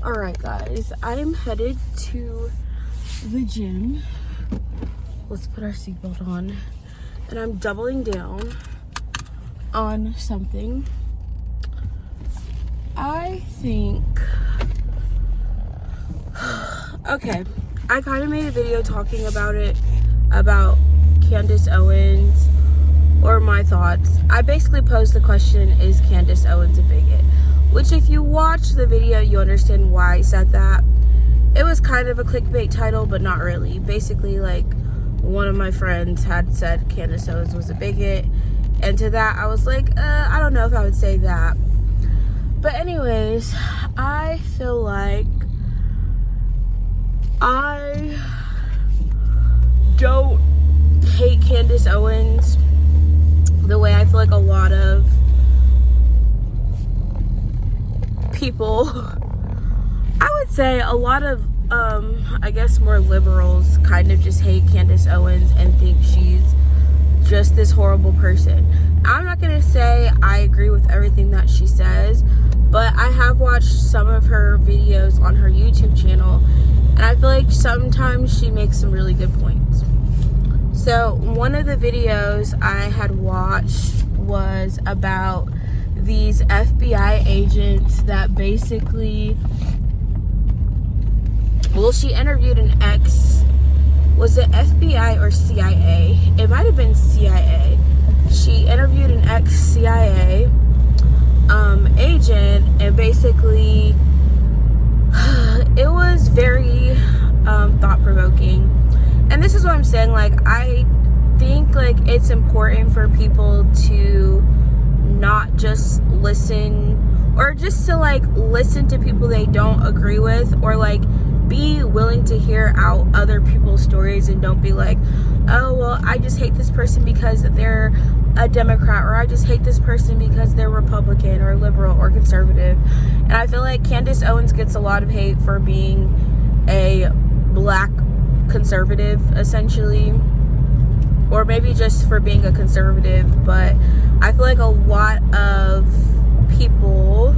Alright guys, I am headed to the gym. Let's put our seatbelt on. And I'm doubling down on something. I think... Okay, I kind of made a video talking about it, about Candace Owens, or my thoughts. I basically posed the question, is Candace Owens a bigot? Which, if you watch the video, you understand why I said that. It was kind of a clickbait title, but not really. Basically, like, one of my friends had said Candace Owens was a bigot, and to that, I was like, I don't know if I would say that. But anyways, I feel like I don't hate Candace Owens the way I feel like a lot of people, I would say a lot of I guess more liberals kind of just hate Candace Owens and think she's just this horrible person. I'm not gonna say I agree with everything that she says, but I have watched some of her videos on her YouTube channel, and I feel like sometimes she makes some really good points. So one of the videos I had watched was about these FBI agents that basically, well, she interviewed an was it FBI or CIA? It might have been CIA. She interviewed an ex-CIA agent, and basically it was very thought-provoking. And this is what I'm saying, like, I think like it's important for people to not just listen, or just to like listen to people they don't agree with, or like be willing to hear out other people's stories, and don't be like, oh well, I just hate this person because they're a Democrat, or I just hate this person because they're Republican or liberal or conservative. And I feel like Candace Owens gets a lot of hate for being a black conservative, essentially, or maybe just for being a conservative. But I feel like a lot of people,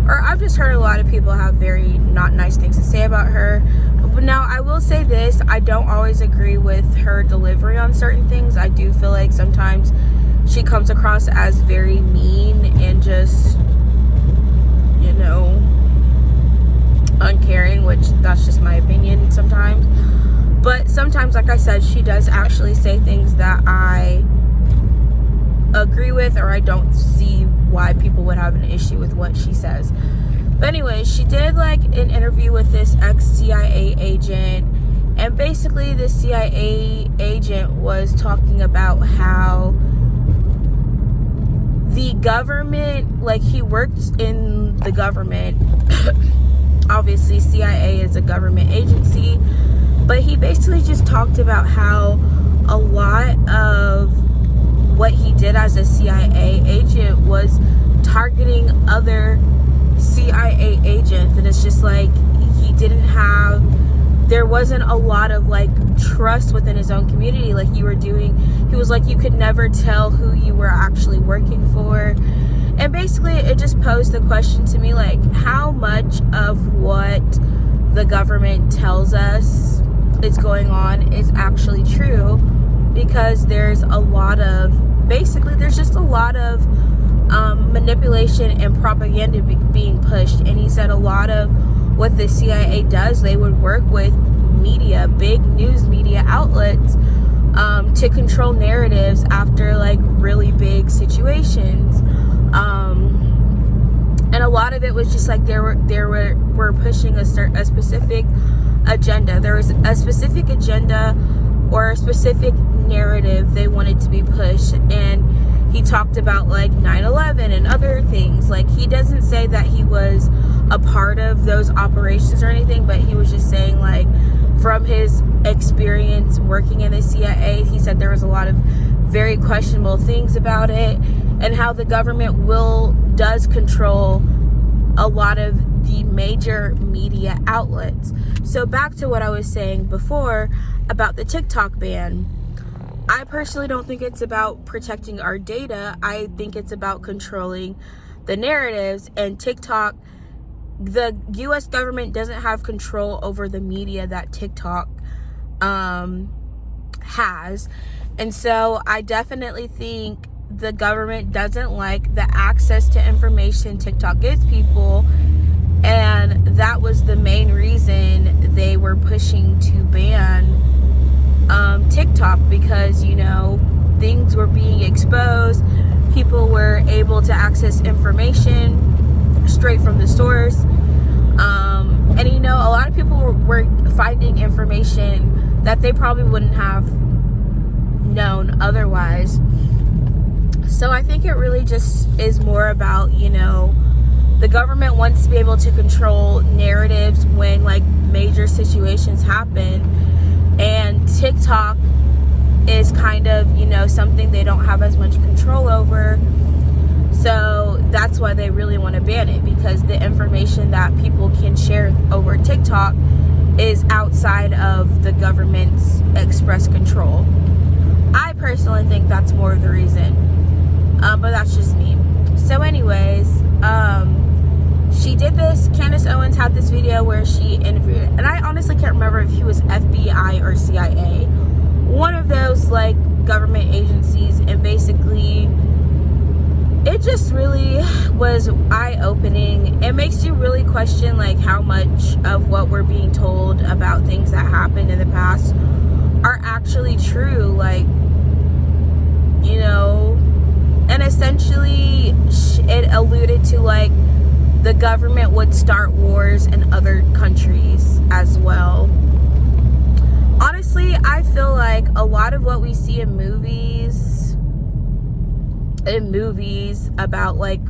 or I've just heard a lot of people have very not nice things to say about her. But now I will say this, I don't always agree with her delivery on certain things. I do feel like sometimes she comes across as very mean and just, you know, uncaring, which that's just my opinion sometimes. But sometimes, like I said, she does actually say things that I agree with, or I don't see why people would have an issue with what she says. But anyway, she did like an interview with this ex-CIA agent, and basically the CIA agent was talking about how the government, like, he worked in the government. Obviously CIA is a government agency, but he basically just talked about how a lot of what he did as a CIA agent was targeting other CIA agents. And it's just like, there wasn't a lot of like trust within his own community. Like, he was like, you could never tell who you were actually working for. And basically it just posed the question to me, like, how much of what the government tells us is going on is actually true? Because there's just a lot of manipulation and propaganda being pushed. And he said a lot of what the CIA does, they would work with media, big news media outlets, to control narratives after like really big situations. And a lot of it was just like they were pushing a specific agenda. There was a specific agenda or a specific narrative they wanted to be pushed. And he talked about like 9/11 and other things. Like, he doesn't say that he was a part of those operations or anything, but he was just saying, like, from his experience working in the CIA, he said there was a lot of very questionable things about it, and how the government does control a lot of the major media outlets. So back to what I was saying before about the TikTok ban. I personally don't think it's about protecting our data. I think it's about controlling the narratives, and TikTok the US government doesn't have control over the media that TikTok has. And so I definitely think the government doesn't like the access to information TikTok gives people, and that was the main reason they were pushing to ban TikTok, because, you know, things were being exposed, people were able to access information straight from the source, and, you know, a lot of people were finding information that they probably wouldn't have known otherwise. So I think it really just is more about, you know, the government wants to be able to control narratives when like major situations happen, and TikTok is kind of, you know, something they don't have as much control over. So that's why they really want to ban it, because the information that people can share over TikTok is outside of the government's express control. I personally think that's more of the reason, but that's just me. So anyways, she did this, Candace Owens had this video where she interviewed, and I honestly can't remember if he was FBI or CIA, one of those like government agencies, and basically it just really was eye-opening. It makes you really question like how much of what we're being told about things that happened in the past are actually true, like, you know. And essentially it alluded to like the government would start wars in other countries as well. Honestly, I feel like a lot of what we see in movies about like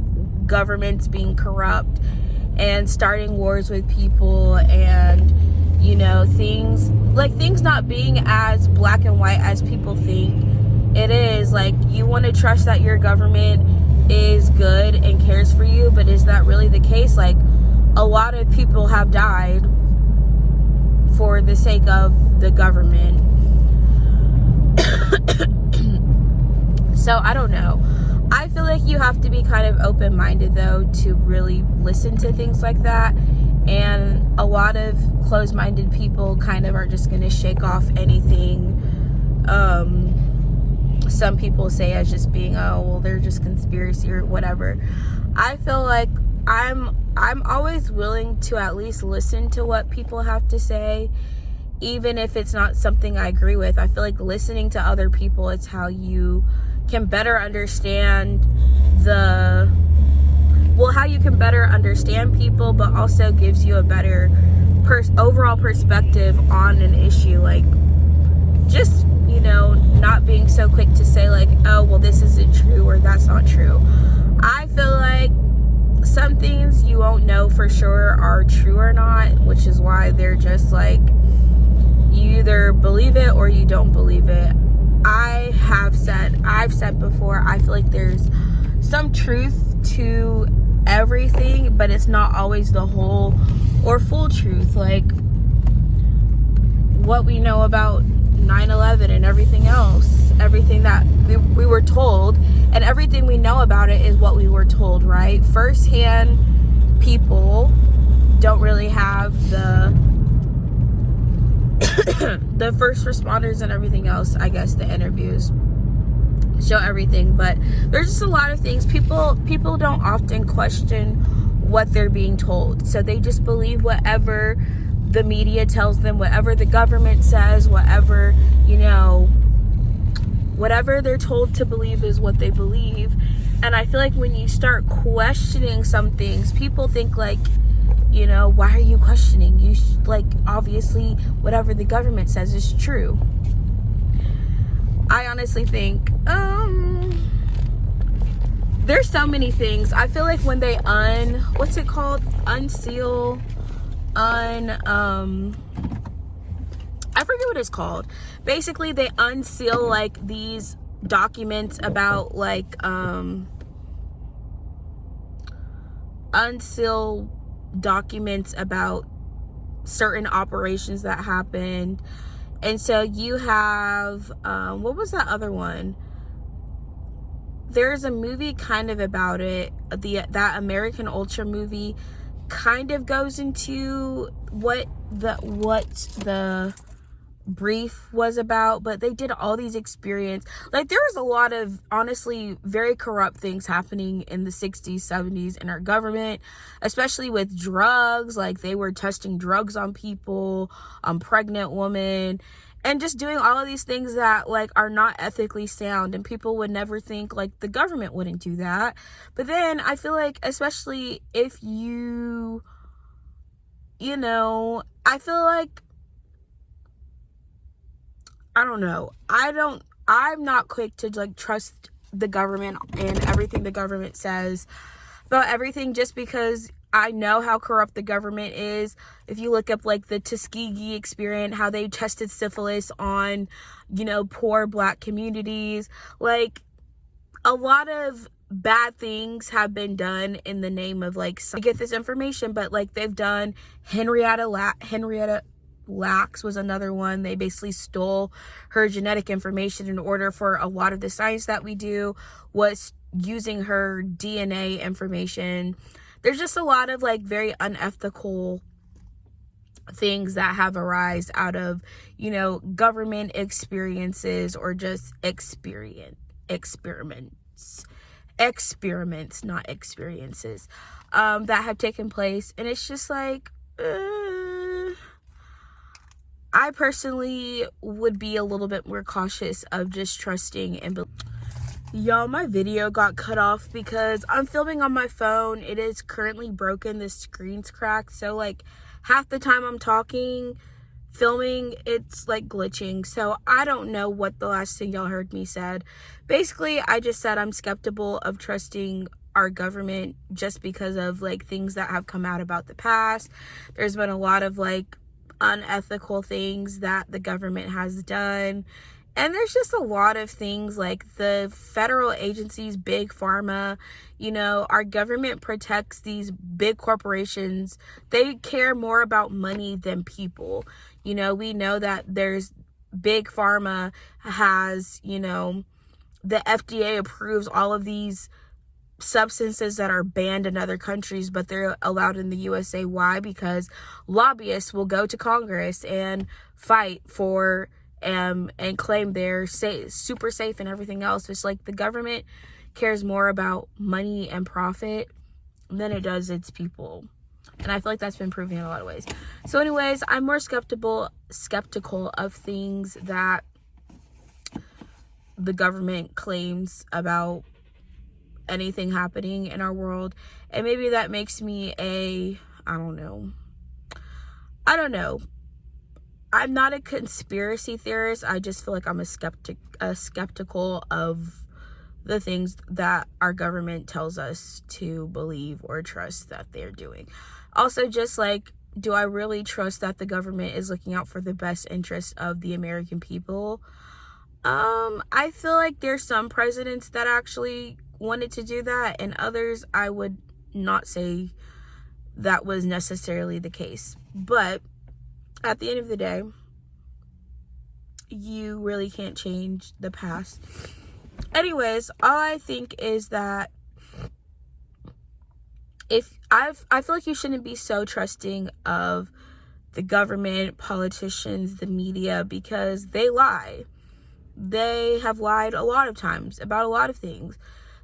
governments being corrupt and starting wars with people, and, you know, things not being as black and white as people think it is. Like, you want to trust that your government is good and cares for you, but is that really the case? Like, a lot of people have died for the sake of the government. So I don't know. I feel like you have to be kind of open-minded though to really listen to things like that, and a lot of closed-minded people kind of are just going to shake off anything some people say as just being, oh, well, they're just conspiracy or whatever. I feel like I'm always willing to at least listen to what people have to say, even if it's not something I agree with. I feel like listening to other people is how you can better understand how you can better understand people, but also gives you a better overall perspective on an issue. Like, just, you know, not being so quick to say like, oh, well, this isn't true or that's not true. I feel like some things you won't know for sure are true or not, which is why they're just like, you either believe it or you don't believe it. I've said before, I feel like there's some truth to everything, but it's not always the whole or full truth. Like what we know about 9/11 and everything else, everything that we were told, and everything we know about it is what we were told, right? Firsthand people don't really have the first responders and everything else. I guess the interviews show everything, but there's just a lot of things. People don't often question what they're being told, so they just believe whatever the media tells them, whatever the government says, whatever, you know, whatever they're told to believe is what they believe. And I feel like when you start questioning some things, people think like, you know, why are you questioning? You like, obviously whatever the government says is true. I honestly think there's so many things. I feel like when they unseal I forget what it's called. Basically they unseal like these documents about like unseal documents about certain operations that happened. And so you have what was that other one? There's a movie kind of about it, that American Ultra movie. kind of goes into what the brief was about, but they did all these experience. Like, there was a lot of honestly very corrupt things happening in the 60s, 70s in our government, especially with drugs. Like, they were testing drugs on people, on pregnant women, and just doing all of these things that like are not ethically sound, and people would never think like the government wouldn't do that. But then I feel like, especially if you know, I feel like, I don't know. I'm not quick to like trust the government and everything the government says about everything, just because I know how corrupt the government is. If you look up like the Tuskegee experiment, how they tested syphilis on, you know, poor Black communities, like a lot of bad things have been done in the name of like to get this information. But like they've done Henrietta Lacks was another one. They basically stole her genetic information in order for a lot of the science that we do was using her DNA information. There's just a lot of like very unethical things that have arisen out of, you know, government experiences, or just experiments, not experiences, that have taken place. And it's just like, I personally would be a little bit more cautious of just trusting and y'all, my video got cut off because I'm filming on my phone. It is currently broken. The screen's cracked. So like half the time I'm filming, it's like glitching. So I don't know what the last thing y'all heard me said. Basically, I just said I'm skeptical of trusting our government just because of like things that have come out about the past. There's been a lot of like unethical things that the government has done, and there's just a lot of things like the federal agencies, big pharma, you know, our government protects these big corporations. They care more about money than people. You know, we know that there's big pharma has, you know, the FDA approves all of these substances that are banned in other countries, but they're allowed in the USA. Why? Because lobbyists will go to Congress and fight for and claim they're super safe and everything else. It's like the government cares more about money and profit than it does its people, and I feel like that's been proven in a lot of ways. So anyways, I'm more skeptical of things that the government claims about anything happening in our world, and maybe that makes me I don't know. I'm not a conspiracy theorist. I just feel like I'm skeptical of the things that our government tells us to believe or trust that they're doing. Also, just like, do I really trust that the government is looking out for the best interest of the American people? I feel like there's some presidents that actually wanted to do that, and others I would not say that was necessarily the case. But at the end of the day, you really can't change the past. Anyways, all I think is that I feel like you shouldn't be so trusting of the government, politicians, the media, because they lie. They have lied a lot of times about a lot of things.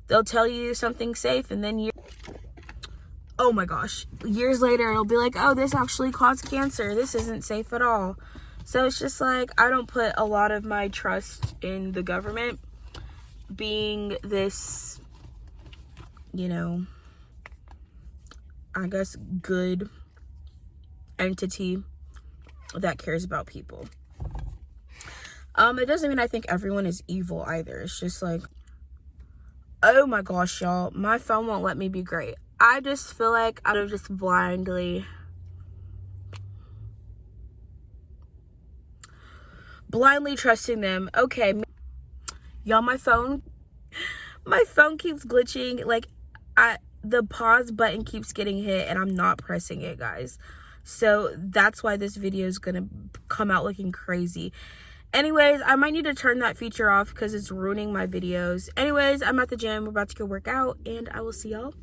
They'll tell you something's safe, and then oh my gosh, years later it'll be like, oh, this actually caused cancer. This isn't safe at all. So it's just like, I don't put a lot of my trust in the government being this, you know, I guess good entity that cares about people. It doesn't mean I think everyone is evil either. It's just like, oh my gosh, y'all, my phone won't let me be great. I just feel like out of just blindly trusting them. Okay, y'all, my phone keeps glitching. Like, the pause button keeps getting hit and I'm not pressing it, guys. So that's why this video is gonna come out looking crazy. Anyways, I might need to turn that feature off because it's ruining my videos. Anyways, I'm at the gym. We're about to go work out, and I will see y'all